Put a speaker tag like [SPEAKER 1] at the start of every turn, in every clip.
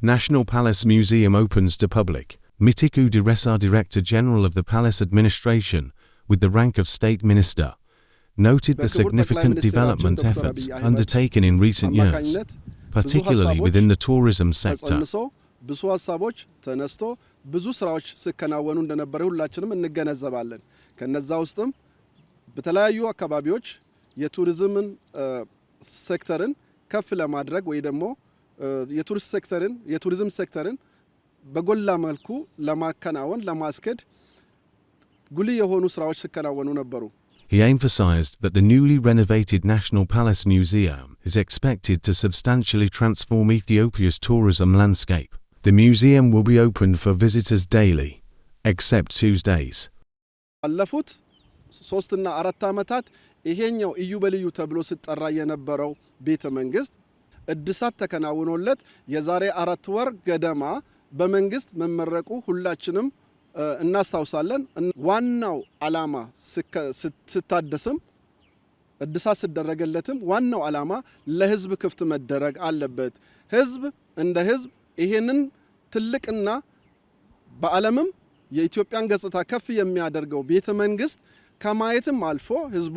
[SPEAKER 1] National Palace Museum opens to public. Mitiku Diresa, Director General of the Palace Administration, with the rank of State Minister, noted the significant development efforts undertaken in recent years, particularly within the tourism sector.
[SPEAKER 2] ብዙ ሐሳቦች ተነስቶ ብዙ ስራዎች ሲከናወኑ እንደነበረ ሁላችንም እንገነዘባለን። ከነዛ ውስጥም በተለያዩ አካባቢዎች የቱሪዝምን ሴክተርን ከፍ ለማድረግ ወይ ደግሞ የቱሪዝም ሴክተርን በጎላ መልኩ ለማከናወን ለማስከድ ጉልህ የሆኑ ስራዎች ሲከናወኑ ነበሩ።
[SPEAKER 1] He emphasized that the newly renovated National Palace Museum is expected to substantially transform Ethiopia's tourism landscape. The museum will be open for visitors daily, except Tuesdays.
[SPEAKER 2] ባለፉት 3 እና 4 ዓመታት ይሄኛው ኢዮቤልዩ ተብሎ ሲጠራ የነበረው ቤተ መንግስት እድሳት ተከናውኖለት የዛሬ 4 ወር ገደማ በመንግስት መመረቁ ሁላችንም እናስታውሳለን። ዋናው ዓላማ ስታደስም እድሳት ሲደረገለትም ዋናው ዓላማ ለህዝብ ክፍት መደረግ አለበት። ህዝብ እንደ ህዝብ ይሄንን ትልቅና በዓለምም የኢትዮጵያን ገጽታ ከፍ የሚያደርገው ቤተ መንግስት ከማየትም አልፎ ህዝቡ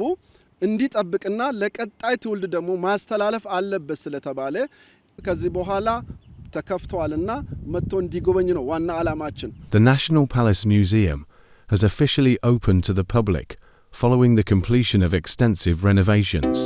[SPEAKER 2] እንዲጠብቅና ለቀጣይ ትውልድ ደግሞ ማስተላለፍ አለበት ስለተባለ ከዚህ በኋላ ተከፍቷልና መጥቶ እንዲጎበኝ ነው ዋና ዓላማችን።
[SPEAKER 1] The National Palace Museum has officially opened to the public following the completion of extensive renovations.